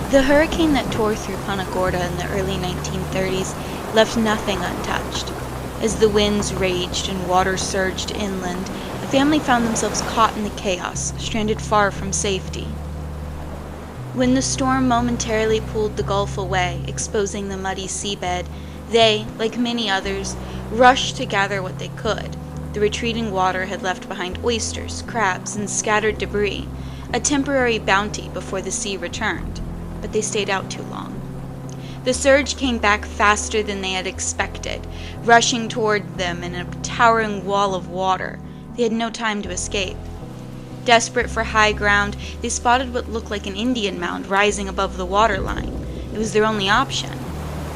The hurricane that tore through Punta Gorda in the early 1930s left nothing untouched. As the winds raged and water surged inland, the family found themselves caught in the chaos, stranded far from safety. When the storm momentarily pulled the Gulf away, exposing the muddy seabed, they, like many others, rushed to gather what they could. The retreating water had left behind oysters, crabs, and scattered debris, a temporary bounty before the sea returned. But they stayed out too long. The surge came back faster than they had expected, rushing toward them in a towering wall of water. They had no time to escape. Desperate for high ground, they spotted what looked like an Indian mound rising above the waterline. It was their only option.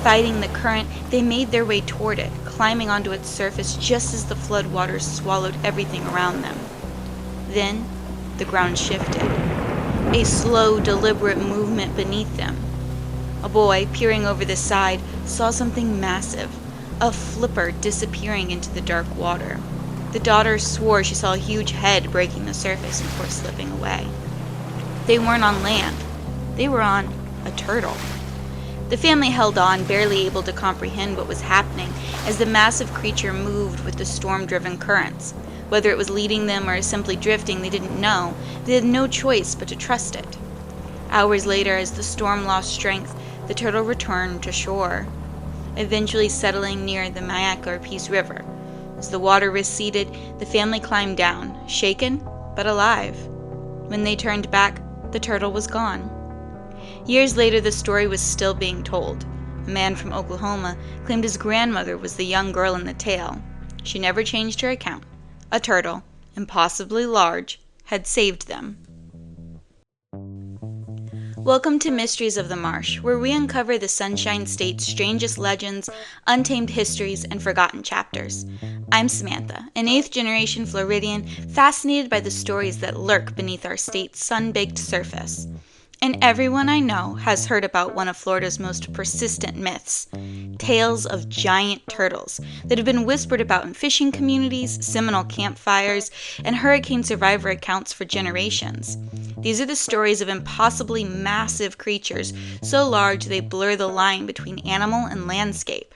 Fighting the current, they made their way toward it, climbing onto its surface just as the floodwaters swallowed everything around them. Then, the ground shifted. A slow, deliberate movement beneath them. A boy, peering over the side, saw something massive, a flipper disappearing into the dark water. The daughter swore she saw a huge head breaking the surface before slipping away. They weren't on land. They were on a turtle. The family held on, barely able to comprehend what was happening as the massive creature moved with the storm-driven currents. Whether it was leading them or simply drifting, they didn't know. They had no choice but to trust it. Hours later, as the storm lost strength, the turtle returned to shore, eventually settling near the Mayak or Peace River. As the water receded, the family climbed down, shaken but alive. When they turned back, the turtle was gone. Years later, the story was still being told. A man from Oklahoma claimed his grandmother was the young girl in the tale. She never changed her account. A turtle, impossibly large, had saved them. Welcome to Mysteries of the Marsh, where we uncover the Sunshine State's strangest legends, untamed histories, and forgotten chapters. I'm Samantha, an 8th-generation Floridian fascinated by the stories that lurk beneath our state's sun-baked surface. And everyone I know has heard about one of Florida's most persistent myths, tales of giant turtles that have been whispered about in fishing communities, Seminole campfires, and hurricane survivor accounts for generations. These are the stories of impossibly massive creatures, so large they blur the line between animal and landscape.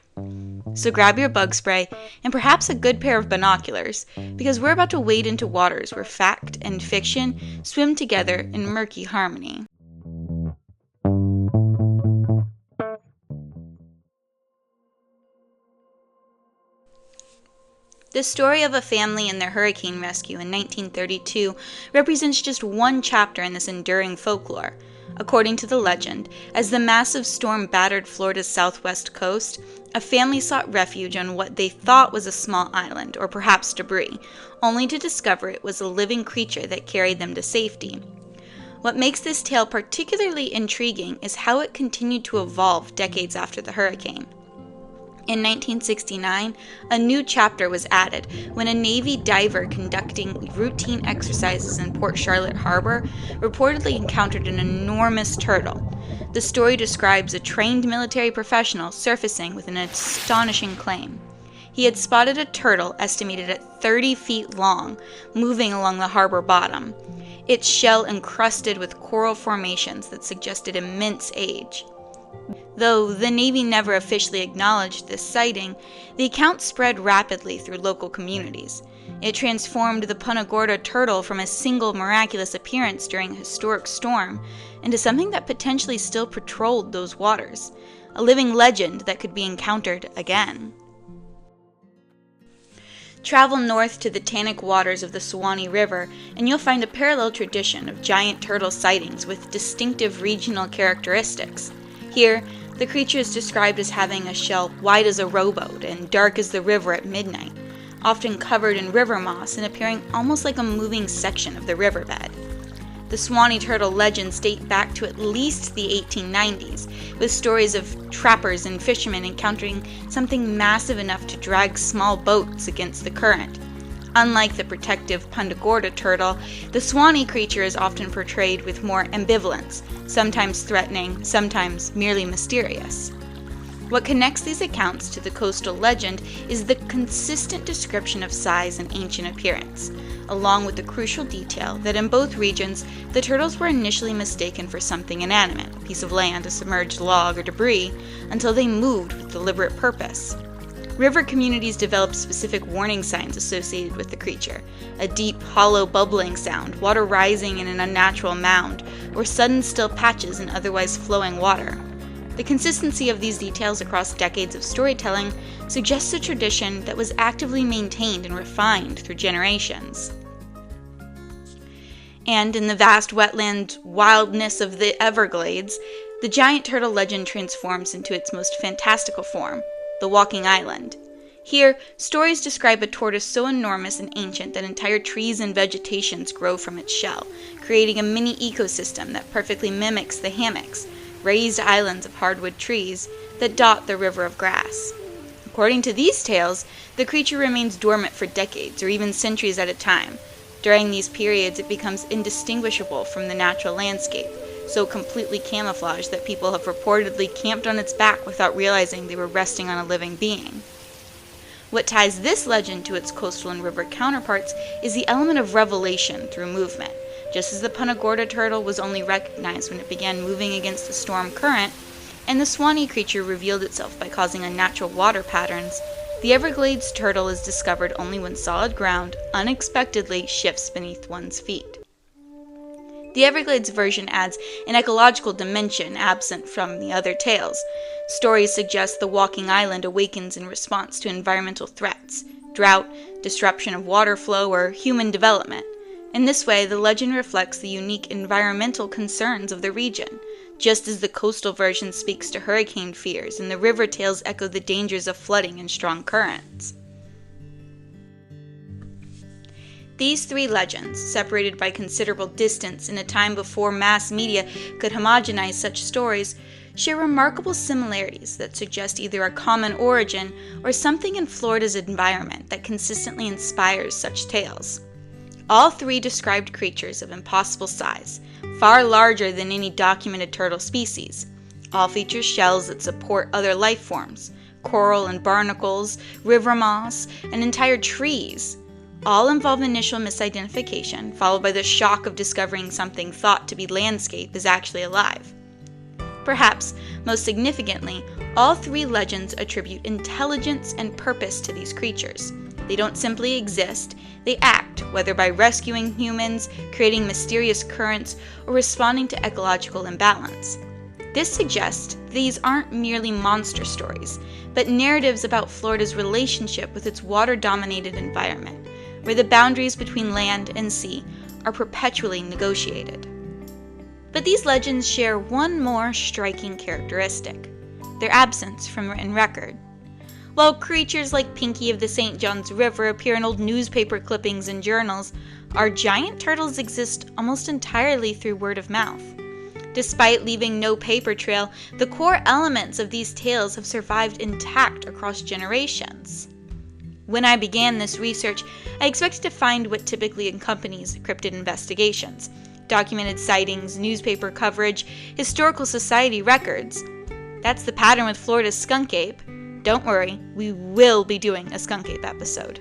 So grab your bug spray and perhaps a good pair of binoculars, because we're about to wade into waters where fact and fiction swim together in murky harmony. The story of a family and their hurricane rescue in 1932 represents just one chapter in this enduring folklore. According to the legend, as the massive storm battered Florida's southwest coast, a family sought refuge on what they thought was a small island, or perhaps debris, only to discover it was a living creature that carried them to safety. What makes this tale particularly intriguing is how it continued to evolve decades after the hurricane. In 1969, a new chapter was added when a Navy diver conducting routine exercises in Port Charlotte Harbor reportedly encountered an enormous turtle. The story describes a trained military professional surfacing with an astonishing claim. He had spotted a turtle estimated at 30 feet long, moving along the harbor bottom, its shell encrusted with coral formations that suggested immense age. Though the Navy never officially acknowledged this sighting, the account spread rapidly through local communities. It transformed the Punta Gorda turtle from a single miraculous appearance during a historic storm into something that potentially still patrolled those waters, a living legend that could be encountered again. Travel north to the tannic waters of the Suwannee River, and you'll find a parallel tradition of giant turtle sightings with distinctive regional characteristics. Here, the creature is described as having a shell wide as a rowboat and dark as the river at midnight, often covered in river moss and appearing almost like a moving section of the riverbed. The Suwannee turtle legends date back to at least the 1890s, with stories of trappers and fishermen encountering something massive enough to drag small boats against the current. Unlike the protective Punta Gorda turtle, the Suwannee creature is often portrayed with more ambivalence, sometimes threatening, sometimes merely mysterious. What connects these accounts to the coastal legend is the consistent description of size and ancient appearance, along with the crucial detail that in both regions, the turtles were initially mistaken for something inanimate, a piece of land, a submerged log, or debris, until they moved with deliberate purpose. River communities developed specific warning signs associated with the creature: a deep, hollow bubbling sound, water rising in an unnatural mound, or sudden still patches in otherwise flowing water. The consistency of these details across decades of storytelling suggests a tradition that was actively maintained and refined through generations. And in the vast wetland wildness of the Everglades, the giant turtle legend transforms into its most fantastical form, the walking island. Here, stories describe a tortoise so enormous and ancient that entire trees and vegetations grow from its shell, creating a mini ecosystem that perfectly mimics the hammocks, raised islands of hardwood trees that dot the river of grass. According to these tales, the creature remains dormant for decades or even centuries at a time. During these periods, it becomes indistinguishable from the natural landscape, so completely camouflaged that people have reportedly camped on its back without realizing they were resting on a living being. What ties this legend to its coastal and river counterparts is the element of revelation through movement. Just as the Punta Gorda turtle was only recognized when it began moving against the storm current, and the Swanee creature revealed itself by causing unnatural water patterns, the Everglades turtle is discovered only when solid ground unexpectedly shifts beneath one's feet. The Everglades version adds an ecological dimension absent from the other tales. Stories suggest the walking island awakens in response to environmental threats, drought, disruption of water flow, or human development. In this way, the legend reflects the unique environmental concerns of the region, just as the coastal version speaks to hurricane fears and the river tales echo the dangers of flooding and strong currents. These three legends, separated by considerable distance in a time before mass media could homogenize such stories, share remarkable similarities that suggest either a common origin or something in Florida's environment that consistently inspires such tales. All three described creatures of impossible size, far larger than any documented turtle species. All feature shells that support other life forms, coral and barnacles, river moss, and entire trees. All involve initial misidentification, followed by the shock of discovering something thought to be landscape is actually alive. Perhaps, most significantly, all three legends attribute intelligence and purpose to these creatures. They don't simply exist, they act, whether by rescuing humans, creating mysterious currents, or responding to ecological imbalance. This suggests these aren't merely monster stories, but narratives about Florida's relationship with its water-dominated environment, where the boundaries between land and sea are perpetually negotiated. But these legends share one more striking characteristic: their absence from written record. While creatures like Pinky of the St. Johns River appear in old newspaper clippings and journals, our giant turtles exist almost entirely through word of mouth. Despite leaving no paper trail, the core elements of these tales have survived intact across generations. When I began this research, I expected to find what typically accompanies cryptid investigations: documented sightings, newspaper coverage, historical society records. That's the pattern with Florida's skunk ape. Don't worry, we will be doing a skunk ape episode.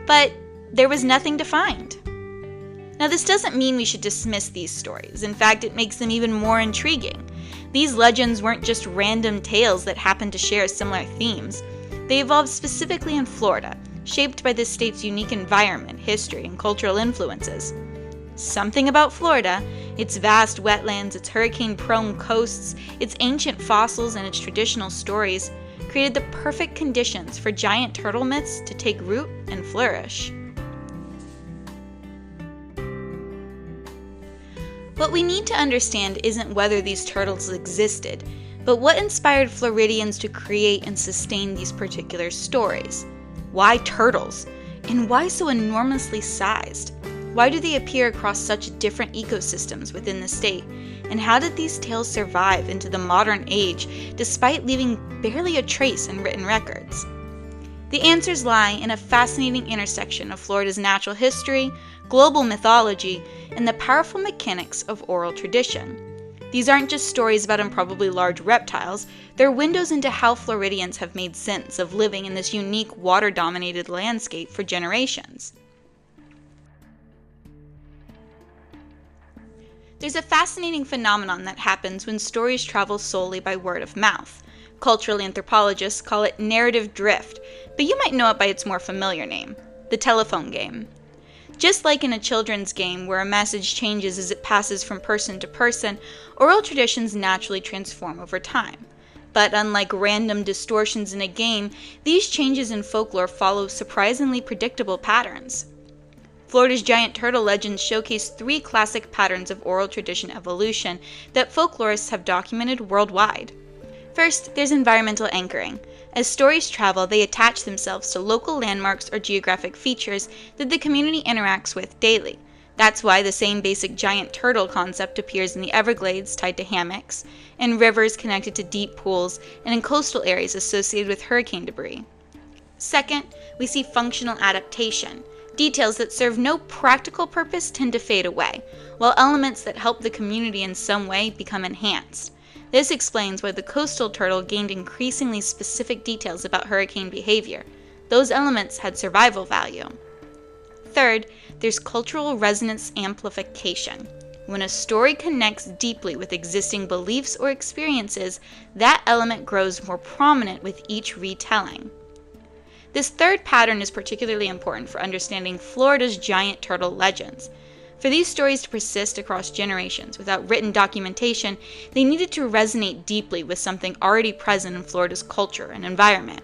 But there was nothing to find. Now, this doesn't mean we should dismiss these stories. In fact, it makes them even more intriguing. These legends weren't just random tales that happened to share similar themes. They evolved specifically in Florida, shaped by the state's unique environment, history, and cultural influences. Something about Florida, its vast wetlands, its hurricane-prone coasts, its ancient fossils, and its traditional stories, created the perfect conditions for giant turtle myths to take root and flourish. What we need to understand isn't whether these turtles existed, but what inspired Floridians to create and sustain these particular stories. Why turtles? And why so enormously sized? Why do they appear across such different ecosystems within the state? And how did these tales survive into the modern age despite leaving barely a trace in written records? The answers lie in a fascinating intersection of Florida's natural history, global mythology, and the powerful mechanics of oral tradition. These aren't just stories about improbably large reptiles, they're windows into how Floridians have made sense of living in this unique water-dominated landscape for generations. There's a fascinating phenomenon that happens when stories travel solely by word of mouth. Cultural anthropologists call it narrative drift, but you might know it by its more familiar name, the telephone game. Just like in a children's game where a message changes as it passes from person to person, oral traditions naturally transform over time. But unlike random distortions in a game, these changes in folklore follow surprisingly predictable patterns. Florida's giant turtle legends showcase three classic patterns of oral tradition evolution that folklorists have documented worldwide. First, there's environmental anchoring. As stories travel, they attach themselves to local landmarks or geographic features that the community interacts with daily. That's why the same basic giant turtle concept appears in the Everglades tied to hammocks, in rivers connected to deep pools, and in coastal areas associated with hurricane debris. Second, we see functional adaptation. Details that serve no practical purpose tend to fade away, while elements that help the community in some way become enhanced. This explains why the coastal turtle gained increasingly specific details about hurricane behavior. Those elements had survival value. Third, there's cultural resonance amplification. When a story connects deeply with existing beliefs or experiences, that element grows more prominent with each retelling. This third pattern is particularly important for understanding Florida's giant turtle legends. For these stories to persist across generations without written documentation, they needed to resonate deeply with something already present in Florida's culture and environment.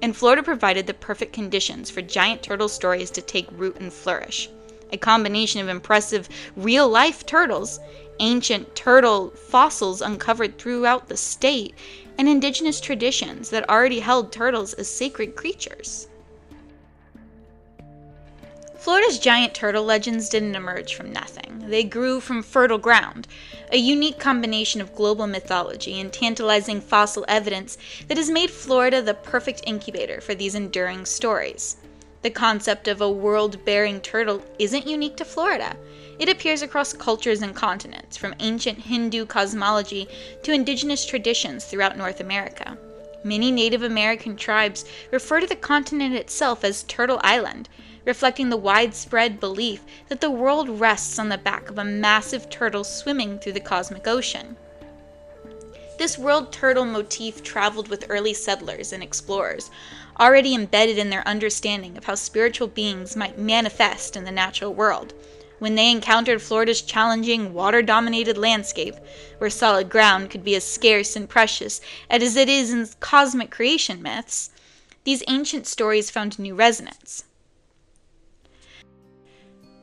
And Florida provided the perfect conditions for giant turtle stories to take root and flourish. A combination of impressive real-life turtles, ancient turtle fossils uncovered throughout the state, and indigenous traditions that already held turtles as sacred creatures. Florida's giant turtle legends didn't emerge from nothing. They grew from fertile ground, a unique combination of global mythology and tantalizing fossil evidence that has made Florida the perfect incubator for these enduring stories. The concept of a world-bearing turtle isn't unique to Florida. It appears across cultures and continents, from ancient Hindu cosmology to indigenous traditions throughout North America. Many Native American tribes refer to the continent itself as Turtle Island, reflecting the widespread belief that the world rests on the back of a massive turtle swimming through the cosmic ocean. This world turtle motif traveled with early settlers and explorers, already embedded in their understanding of how spiritual beings might manifest in the natural world. When they encountered Florida's challenging, water-dominated landscape, where solid ground could be as scarce and precious as it is in cosmic creation myths, these ancient stories found new resonance.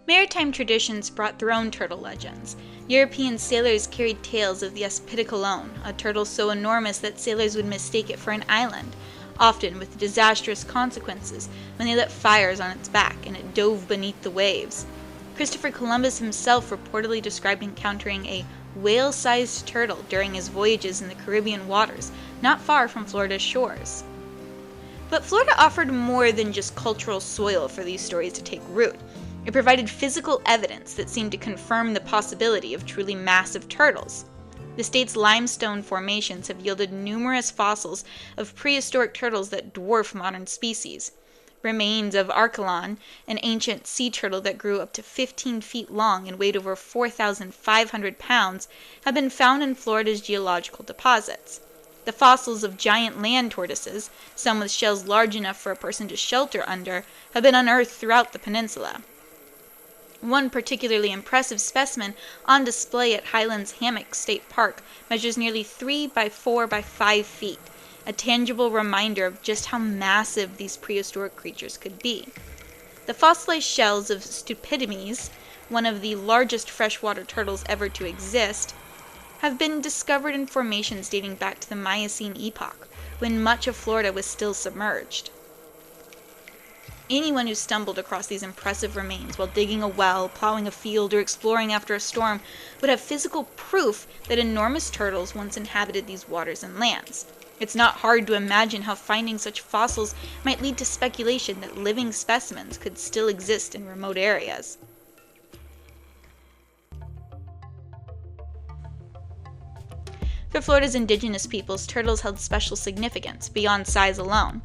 Maritime traditions brought their own turtle legends. European sailors carried tales of the Aspidicolone, a turtle so enormous that sailors would mistake it for an island, often with disastrous consequences when they lit fires on its back and it dove beneath the waves. Christopher Columbus himself reportedly described encountering a whale-sized turtle during his voyages in the Caribbean waters, not far from Florida's shores. But Florida offered more than just cultural soil for these stories to take root. It provided physical evidence that seemed to confirm the possibility of truly massive turtles. The state's limestone formations have yielded numerous fossils of prehistoric turtles that dwarf modern species. Remains of Archelon, an ancient sea turtle that grew up to 15 feet long and weighed over 4,500 pounds, have been found in Florida's geological deposits. The fossils of giant land tortoises, some with shells large enough for a person to shelter under, have been unearthed throughout the peninsula. One particularly impressive specimen on display at Highlands Hammock State Park measures nearly 3 by 4 by 5 feet, a tangible reminder of just how massive these prehistoric creatures could be. The fossilized shells of Stupidemes, one of the largest freshwater turtles ever to exist, have been discovered in formations dating back to the Miocene epoch, when much of Florida was still submerged. Anyone who stumbled across these impressive remains while digging a well, plowing a field, or exploring after a storm would have physical proof that enormous turtles once inhabited these waters and lands. It's not hard to imagine how finding such fossils might lead to speculation that living specimens could still exist in remote areas. For Florida's indigenous peoples, turtles held special significance beyond size alone.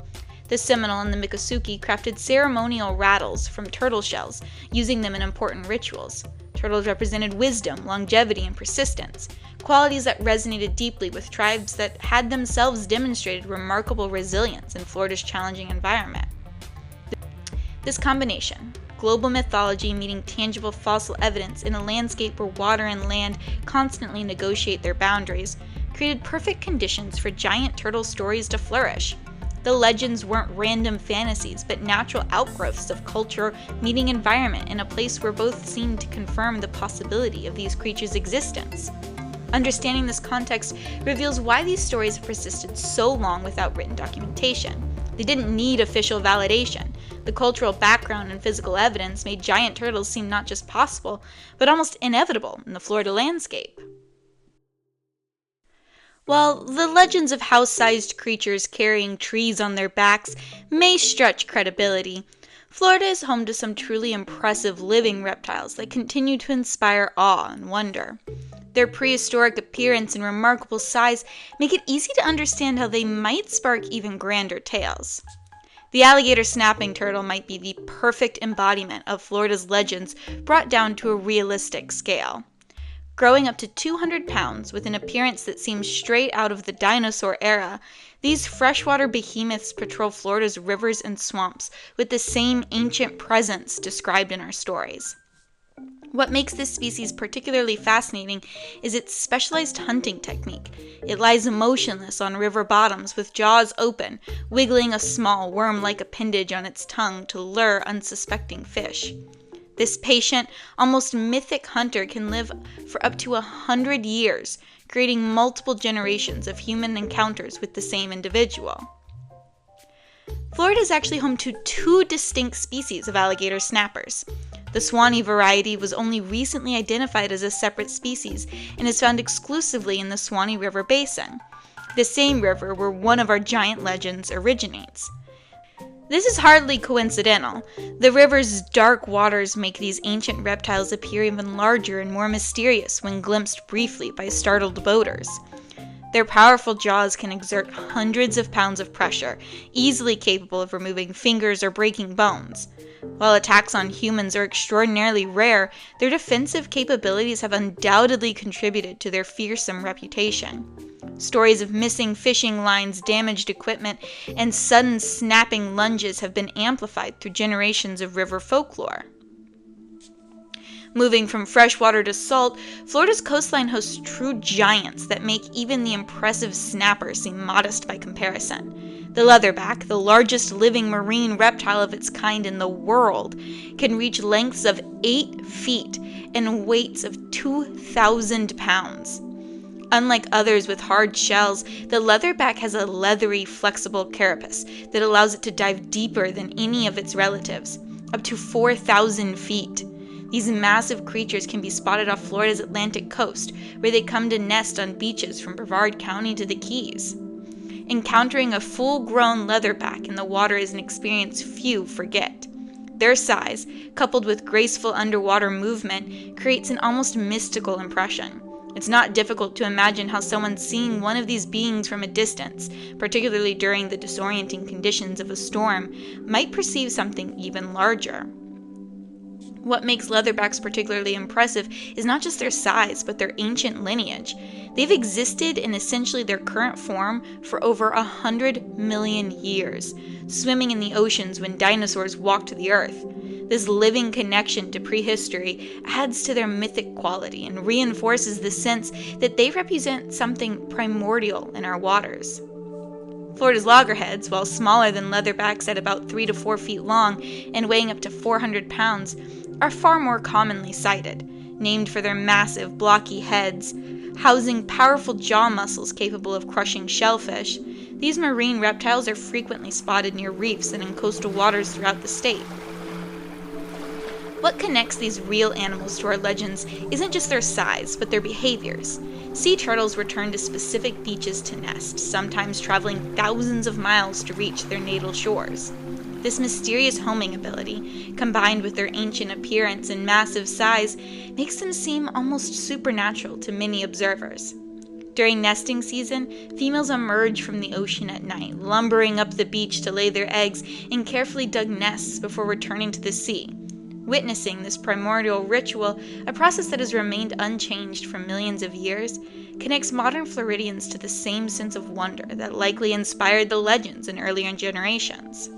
The Seminole and the Miccosukee crafted ceremonial rattles from turtle shells, using them in important rituals. Turtles represented wisdom, longevity, and persistence, qualities that resonated deeply with tribes that had themselves demonstrated remarkable resilience in Florida's challenging environment. This combination, global mythology meeting tangible fossil evidence in a landscape where water and land constantly negotiate their boundaries, created perfect conditions for giant turtle stories to flourish. The legends weren't random fantasies, but natural outgrowths of culture meeting environment in a place where both seemed to confirm the possibility of these creatures' existence. Understanding this context reveals why these stories have persisted so long without written documentation. They didn't need official validation. The cultural background and physical evidence made giant turtles seem not just possible, but almost inevitable in the Florida landscape. While the legends of house-sized creatures carrying trees on their backs may stretch credibility, Florida is home to some truly impressive living reptiles that continue to inspire awe and wonder. Their prehistoric appearance and remarkable size make it easy to understand how they might spark even grander tales. The alligator snapping turtle might be the perfect embodiment of Florida's legends brought down to a realistic scale. Growing up to 200 pounds with an appearance that seems straight out of the dinosaur era, these freshwater behemoths patrol Florida's rivers and swamps with the same ancient presence described in our stories. What makes this species particularly fascinating is its specialized hunting technique. It lies motionless on river bottoms with jaws open, wiggling a small worm-like appendage on its tongue to lure unsuspecting fish. This patient, almost mythic hunter can live for up to 100 years, creating multiple generations of human encounters with the same individual. Florida is actually home to 2 distinct species of alligator snappers. The Swanee variety was only recently identified as a separate species and is found exclusively in the Swanee River Basin, the same river where one of our giant legends originates. This is hardly coincidental. The river's dark waters make these ancient reptiles appear even larger and more mysterious when glimpsed briefly by startled boaters. Their powerful jaws can exert hundreds of pounds of pressure, easily capable of removing fingers or breaking bones. While attacks on humans are extraordinarily rare, their defensive capabilities have undoubtedly contributed to their fearsome reputation. Stories of missing fishing lines, damaged equipment, and sudden snapping lunges have been amplified through generations of river folklore. Moving from freshwater to salt, Florida's coastline hosts true giants that make even the impressive snapper seem modest by comparison. The leatherback, the largest living marine reptile of its kind in the world, can reach lengths of 8 feet and weights of 2,000 pounds. Unlike others with hard shells, the leatherback has a leathery, flexible carapace that allows it to dive deeper than any of its relatives, up to 4,000 feet. These massive creatures can be spotted off Florida's Atlantic coast, where they come to nest on beaches from Brevard County to the Keys. Encountering a full-grown leatherback in the water is an experience few forget. Their size, coupled with graceful underwater movement, creates an almost mystical impression. It's not difficult to imagine how someone seeing one of these beings from a distance, particularly during the disorienting conditions of a storm, might perceive something even larger. What makes leatherbacks particularly impressive is not just their size, but their ancient lineage. They've existed in essentially their current form for over 100 million years, swimming in the oceans when dinosaurs walked the earth. This living connection to prehistory adds to their mythic quality and reinforces the sense that they represent something primordial in our waters. Florida's loggerheads, while smaller than leatherbacks at about 3 to 4 feet long and weighing up to 400 pounds, are far more commonly sighted, named for their massive, blocky heads, housing powerful jaw muscles capable of crushing shellfish. These marine reptiles are frequently spotted near reefs and in coastal waters throughout the state. What connects these real animals to our legends isn't just their size, but their behaviors. Sea turtles return to specific beaches to nest, sometimes traveling thousands of miles to reach their natal shores. This mysterious homing ability, combined with their ancient appearance and massive size, makes them seem almost supernatural to many observers. During nesting season, females emerge from the ocean at night, lumbering up the beach to lay their eggs in carefully dug nests before returning to the sea. Witnessing this primordial ritual, a process that has remained unchanged for millions of years, connects modern Floridians to the same sense of wonder that likely inspired the legends in earlier generations.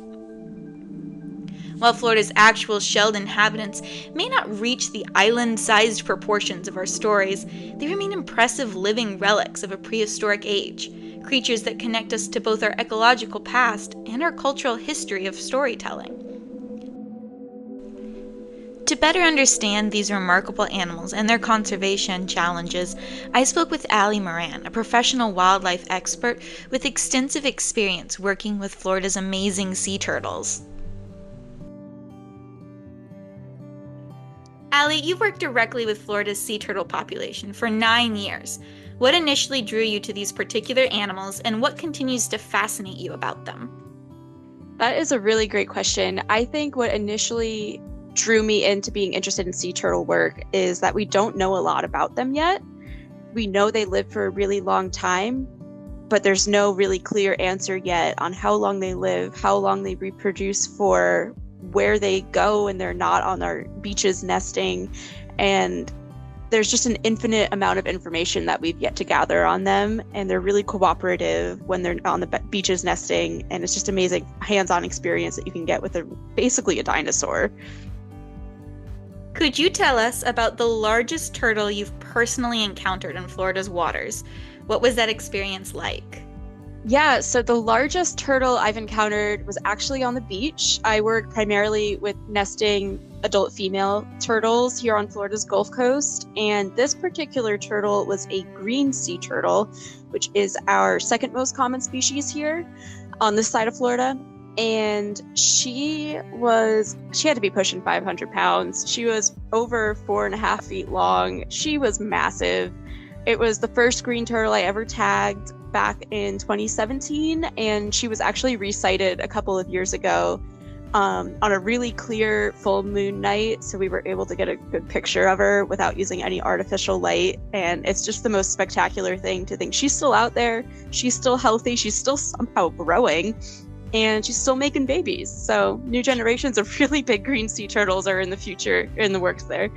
While Florida's actual shelled inhabitants may not reach the island-sized proportions of our stories, they remain impressive living relics of a prehistoric age, creatures that connect us to both our ecological past and our cultural history of storytelling. To better understand these remarkable animals and their conservation challenges, I spoke with Ally Moran, a professional wildlife expert with extensive experience working with Florida's amazing sea turtles. Ally, you've worked directly with Florida's sea turtle population for 9 years. What initially drew you to these particular animals, and what continues to fascinate you about them? That is a really great question. I think what initially drew me into being interested in sea turtle work is that we don't know a lot about them yet. We know they live for a really long time, but there's no really clear answer yet on how long they live, how long they reproduce for, where they go when they're not on our beaches nesting. And there's just an infinite amount of information that we've yet to gather on them. And they're really cooperative when they're on the beaches nesting. And it's just amazing hands-on experience that you can get with basically a dinosaur. Could you tell us about the largest turtle you've personally encountered in Florida's waters? What was that experience like? Yeah, so the largest turtle I've encountered was actually on the beach. I work primarily with nesting adult female turtles here on Florida's Gulf Coast, and this particular turtle was a green sea turtle, which is our second most common species here on this side of Florida. And she had to be pushing 500 pounds. She was over 4.5 feet long. She was massive. It was the first green turtle I ever tagged back in 2017, and she was actually resighted a couple of years ago on a really clear full moon night, so we were able to get a good picture of her without using any artificial light. And it's just the most spectacular thing to think she's still out there, she's still healthy, she's still somehow growing, and she's still making babies. So new generations of really big green sea turtles are in the future, in the works there.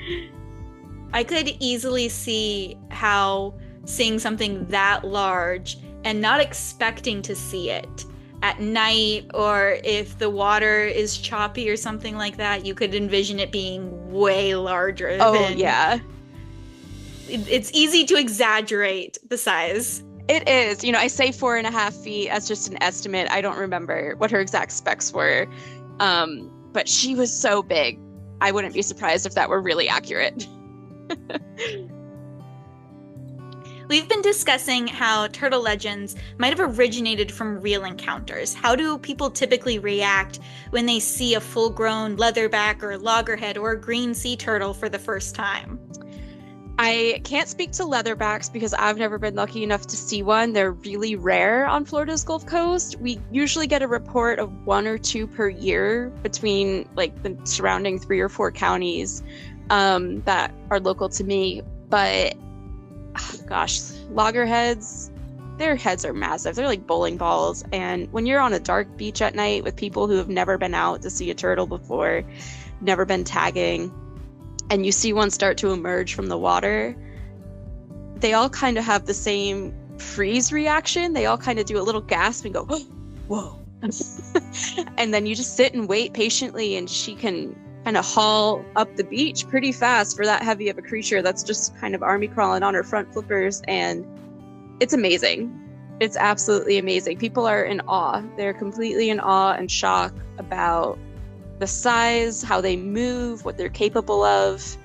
I could easily see how seeing something that large and not expecting to see it at night, or if the water is choppy or something like that, you could envision it being way larger. Yeah. It's easy to exaggerate the size. It is. I say 4.5 feet as just an estimate. I don't remember what her exact specs were. But she was so big. I wouldn't be surprised if that were really accurate. We've been discussing how turtle legends might have originated from real encounters. How do people typically react when they see a full-grown leatherback or loggerhead or a green sea turtle for the first time? I can't speak to leatherbacks because I've never been lucky enough to see one. They're really rare on Florida's Gulf Coast. We usually get a report of 1 or 2 per year between the surrounding 3 or 4 counties that are local to me. But loggerheads, their heads are massive. They're like bowling balls. And when you're on a dark beach at night with people who have never been out to see a turtle before, never been tagging, and you see one start to emerge from the water, they all kind of have the same freeze reaction. They all kind of do a little gasp and go, whoa. And then you just sit and wait patiently, and she can kind of haul up the beach pretty fast for that heavy of a creature that's just kind of army crawling on her front flippers. And it's amazing. It's absolutely amazing. People are in awe. They're completely in awe and shock about the size, how they move, what they're capable of.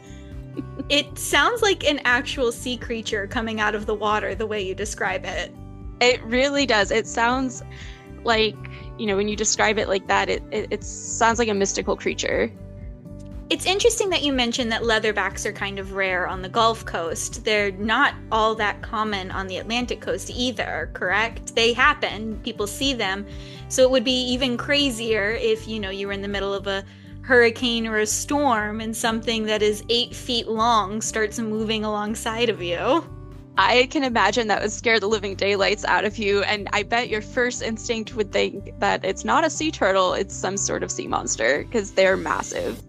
It sounds like an actual sea creature coming out of the water, the way you describe it. It really does. It sounds like, when you describe it like that, it sounds like a mystical creature. It's interesting that you mentioned that leatherbacks are kind of rare on the Gulf Coast. They're not all that common on the Atlantic coast either, correct? They happen, people see them. So it would be even crazier if, you were in the middle of a hurricane or a storm and something that is 8 feet long starts moving alongside of you. I can imagine that would scare the living daylights out of you, and I bet your first instinct would think that it's not a sea turtle, it's some sort of sea monster, because they're massive.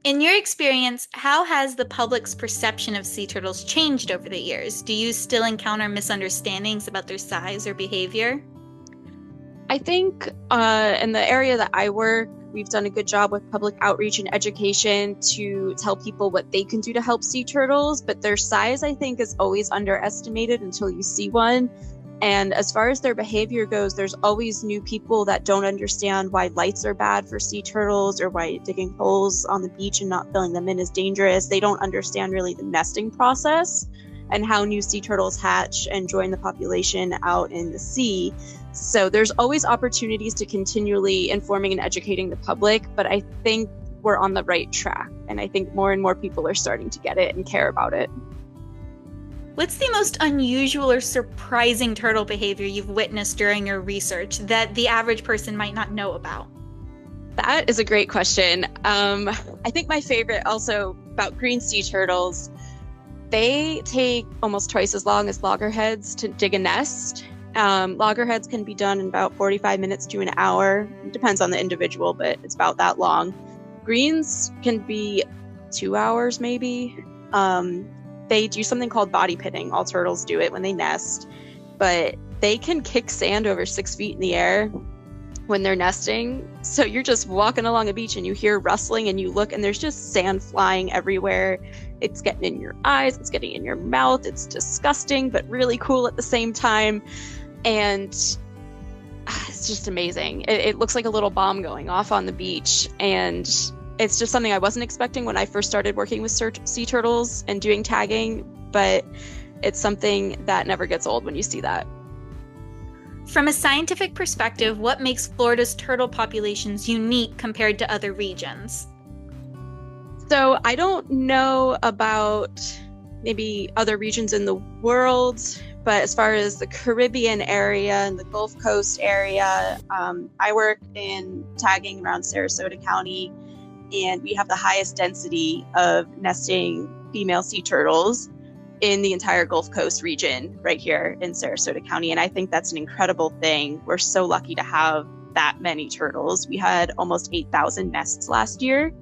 In your experience, how has the public's perception of sea turtles changed over the years? Do you still encounter misunderstandings about their size or behavior? I think in the area that I work, we've done a good job with public outreach and education to tell people what they can do to help sea turtles, but their size, I think, is always underestimated until you see one. And as far as their behavior goes, there's always new people that don't understand why lights are bad for sea turtles or why digging holes on the beach and not filling them in is dangerous. They don't understand really the nesting process and how new sea turtles hatch and join the population out in the sea. So there's always opportunities to continually informing and educating the public, but I think we're on the right track. And I think more and more people are starting to get it and care about it. What's the most unusual or surprising turtle behavior you've witnessed during your research that the average person might not know about? That is a great question. I think my favorite also about green sea turtles, they take almost twice as long as loggerheads to dig a nest. Loggerheads can be done in about 45 minutes to an hour. It depends on the individual, but it's about that long. Greens can be 2 hours maybe. They do something called body pitting. All turtles do it when they nest, but they can kick sand over 6 feet in the air when they're nesting. So you're just walking along a beach and you hear rustling and you look and there's just sand flying everywhere. It's getting in your eyes, it's getting in your mouth. It's disgusting, but really cool at the same time. And it's just amazing. It looks like a little bomb going off on the beach. And it's just something I wasn't expecting when I first started working with sea turtles and doing tagging, but it's something that never gets old when you see that. From a scientific perspective, what makes Florida's turtle populations unique compared to other regions? So I don't know about maybe other regions in the world, but as far as the Caribbean area and the Gulf Coast area, I work in tagging around Sarasota County, and we have the highest density of nesting female sea turtles in the entire Gulf Coast region right here in Sarasota County. And I think that's an incredible thing. We're so lucky to have that many turtles. We had almost 8,000 nests last year.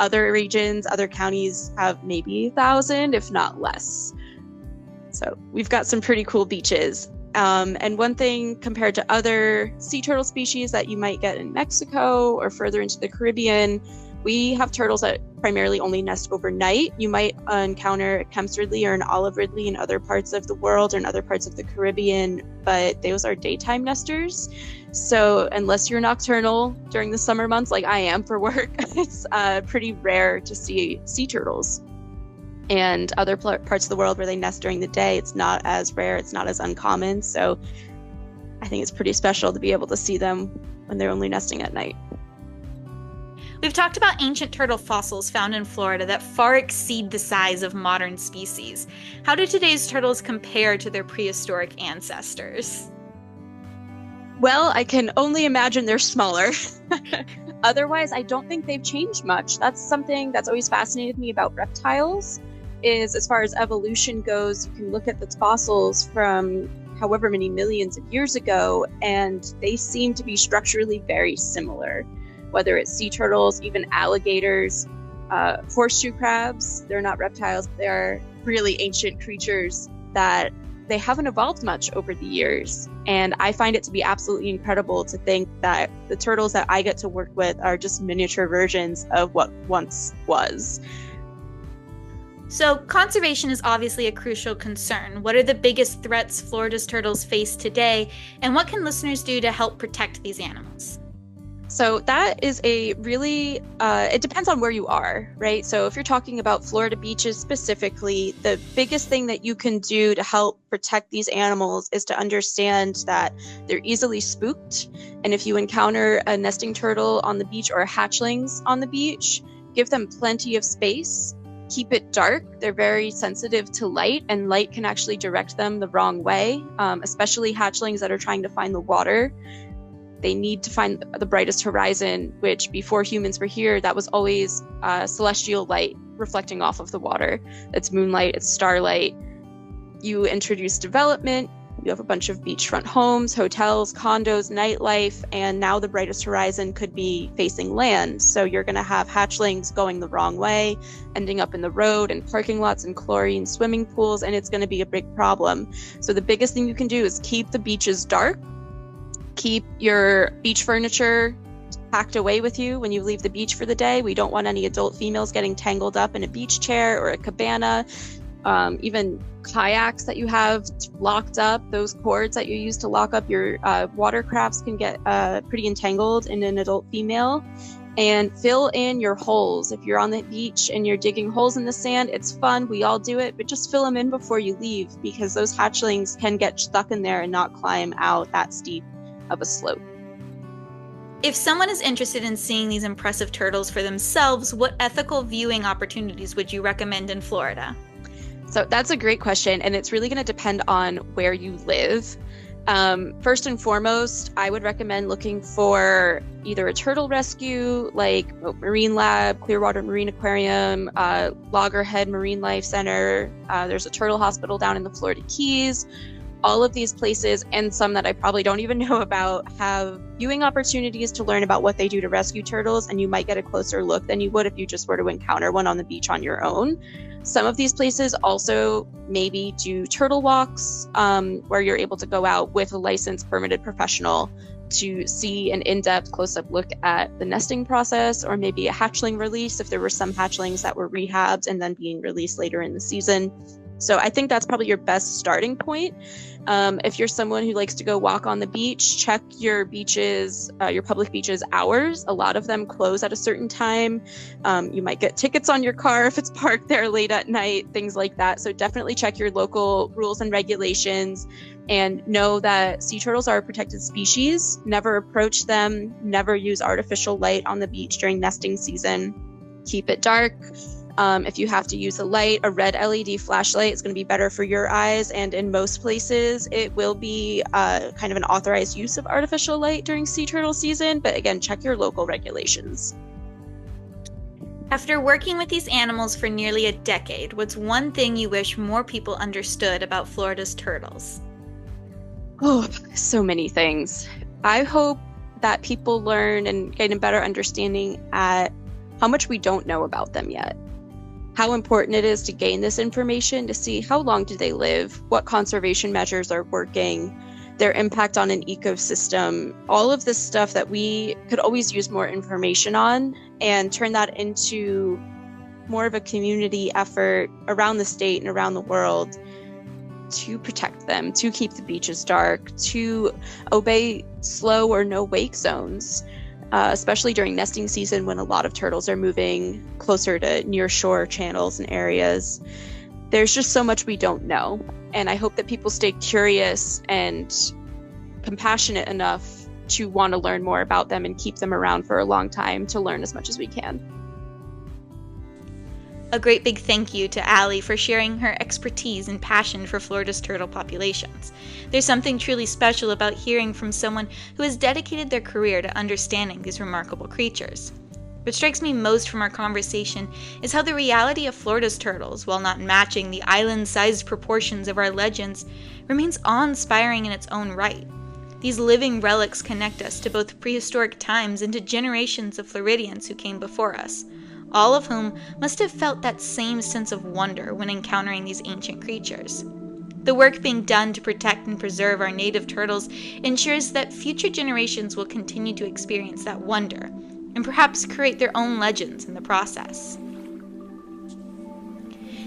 Other regions, other counties have maybe 1,000, if not less. So we've got some pretty cool beaches. And one thing compared to other sea turtle species that you might get in Mexico or further into the Caribbean, we have turtles that primarily only nest overnight. You might encounter a Kemp's Ridley or an olive ridley in other parts of the world or in other parts of the Caribbean, but those are daytime nesters. So unless you're nocturnal during the summer months like I am for work, it's pretty rare to see sea turtles. And other parts of the world where they nest during the day, it's not as rare, it's not as uncommon. So I think it's pretty special to be able to see them when they're only nesting at night. We've talked about ancient turtle fossils found in Florida that far exceed the size of modern species. How do today's turtles compare to their prehistoric ancestors? Well, I can only imagine they're smaller. Otherwise, I don't think they've changed much. That's something that's always fascinated me about reptiles, is as far as evolution goes, you can look at the fossils from however many millions of years ago, and they seem to be structurally very similar. Whether it's sea turtles, even alligators, horseshoe crabs, they're not reptiles, they're really ancient creatures that they haven't evolved much over the years. And I find it to be absolutely incredible to think that the turtles that I get to work with are just miniature versions of what once was. So conservation is obviously a crucial concern. What are the biggest threats Florida's turtles face today, and what can listeners do to help protect these animals? So that is a really, it depends on where you are, right? So if you're talking about Florida beaches specifically, the biggest thing that you can do to help protect these animals is to understand that they're easily spooked. And if you encounter a nesting turtle on the beach or hatchlings on the beach, give them plenty of space. Keep it dark. They're very sensitive to light, and light can actually direct them the wrong way, especially hatchlings that are trying to find the water. They need to find the brightest horizon, which before humans were here, that was always celestial light reflecting off of the water. It's moonlight, it's starlight. you introduce development, you have a bunch of beachfront homes, hotels, condos, nightlife, and now the brightest horizon could be facing land. So you're going to have hatchlings going the wrong way, ending up in the road and parking lots and chlorine swimming pools, and it's going to be a big problem. So the biggest thing you can do is keep the beaches dark, keep your beach furniture packed away with you when you leave the beach for the day. We don't want any adult females getting tangled up in a beach chair or a cabana. Even kayaks that you have locked up, those cords that you use to lock up your watercrafts can get pretty entangled in an adult female. And fill in your holes. If you're on the beach and you're digging holes in the sand, it's fun, we all do it, but just fill them in before you leave, because those hatchlings can get stuck in there and not climb out that steep of a slope. If someone is interested in seeing these impressive turtles for themselves, what ethical viewing opportunities would you recommend in Florida? So that's a great question, and it's really going to depend on where you live. First and foremost, I would recommend looking for either a turtle rescue like Marine Lab, Clearwater Marine Aquarium, Loggerhead Marine Life Center. There's a turtle hospital down in the Florida Keys. All of these places, and some that I probably don't even know about, have viewing opportunities to learn about what they do to rescue turtles, and you might get a closer look than you would if you just were to encounter one on the beach on your own. Some of these places also maybe do turtle walks, where you're able to go out with a licensed permitted professional to see an in-depth close-up look at the nesting process, or maybe a hatchling release if there were some hatchlings that were rehabbed and then being released later in the season. So I think that's probably your best starting point. If you're someone who likes to go walk on the beach, check your beaches, your public beaches hours. A lot of them close at a certain time. You might get tickets on your car if it's parked there late at night, things like that. So definitely check your local rules and regulations, and know that sea turtles are a protected species. Never approach them. Never use artificial light on the beach during nesting season. Keep it dark. If you have to use a light, a red LED flashlight is going to be better for your eyes, and in most places it will be kind of an authorized use of artificial light during sea turtle season, but again, check your local regulations. After working with these animals for nearly a decade, what's one thing you wish more people understood about Florida's turtles? Oh, so many things. I hope that people learn and gain a better understanding at how much we don't know about them yet. How important it is to gain this information to see how long do they live, what conservation measures are working, their impact on an ecosystem, all of this stuff that we could always use more information on, and turn that into more of a community effort around the state and around the world to protect them, to keep the beaches dark, to obey slow or no wake zones. Especially during nesting season when a lot of turtles are moving closer to near shore channels and areas. There's just so much we don't know. And I hope that people stay curious and compassionate enough to want to learn more about them and keep them around for a long time to learn as much as we can. A great big thank you to Ally for sharing her expertise and passion for Florida's turtle populations. There's something truly special about hearing from someone who has dedicated their career to understanding these remarkable creatures. What strikes me most from our conversation is how the reality of Florida's turtles, while not matching the island-sized proportions of our legends, remains awe-inspiring in its own right. These living relics connect us to both prehistoric times and to generations of Floridians who came before us, all of whom must have felt that same sense of wonder when encountering these ancient creatures. The work being done to protect and preserve our native turtles ensures that future generations will continue to experience that wonder, and perhaps create their own legends in the process.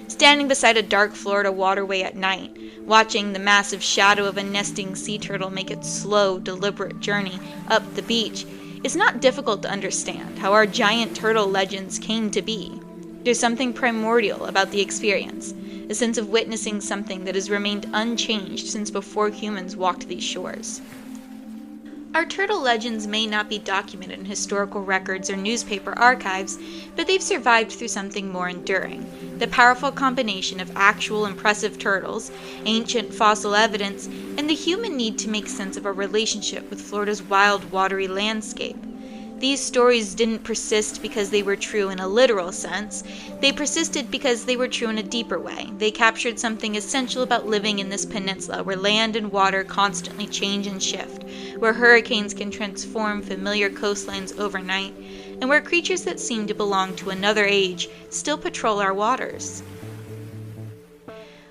Standing beside a dark Florida waterway at night, watching the massive shadow of a nesting sea turtle make its slow, deliberate journey up the beach, it's not difficult to understand how our giant turtle legends came to be. There's something primordial about the experience, a sense of witnessing something that has remained unchanged since before humans walked these shores. Our turtle legends may not be documented in historical records or newspaper archives, but they've survived through something more enduring: the powerful combination of actual impressive turtles, ancient fossil evidence, and the human need to make sense of our relationship with Florida's wild, watery landscape. These stories didn't persist because they were true in a literal sense. They persisted because they were true in a deeper way. They captured something essential about living in this peninsula where land and water constantly change and shift, where hurricanes can transform familiar coastlines overnight, and where creatures that seem to belong to another age still patrol our waters.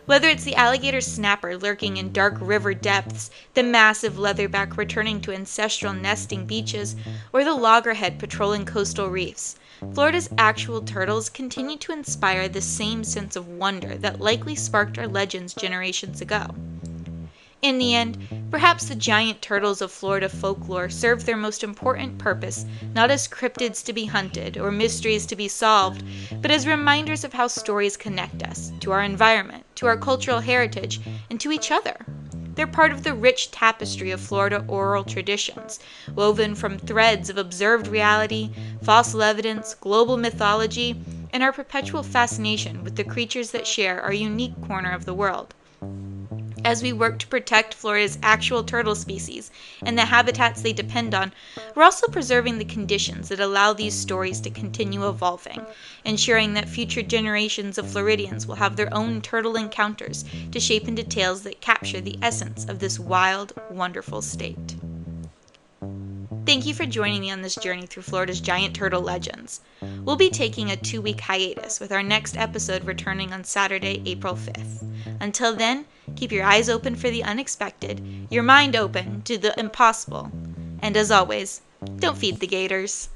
Whether it's the alligator snapper lurking in dark river depths, the massive leatherback returning to ancestral nesting beaches, or the loggerhead patrolling coastal reefs, Florida's actual turtles continue to inspire the same sense of wonder that likely sparked our legends generations ago. In the end, perhaps the giant turtles of Florida folklore serve their most important purpose not as cryptids to be hunted or mysteries to be solved, but as reminders of how stories connect us to our environment, to our cultural heritage, and to each other. They're part of the rich tapestry of Florida oral traditions, woven from threads of observed reality, fossil evidence, global mythology, and our perpetual fascination with the creatures that share our unique corner of the world. As we work to protect Florida's actual turtle species and the habitats they depend on, we're also preserving the conditions that allow these stories to continue evolving, ensuring that future generations of Floridians will have their own turtle encounters to shape into tales that capture the essence of this wild, wonderful state. Thank you for joining me on this journey through Florida's giant turtle legends. We'll be taking a 2-week hiatus, with our next episode returning on Saturday, April 5th. Until then, keep your eyes open for the unexpected, your mind open to the impossible, and as always, don't feed the gators.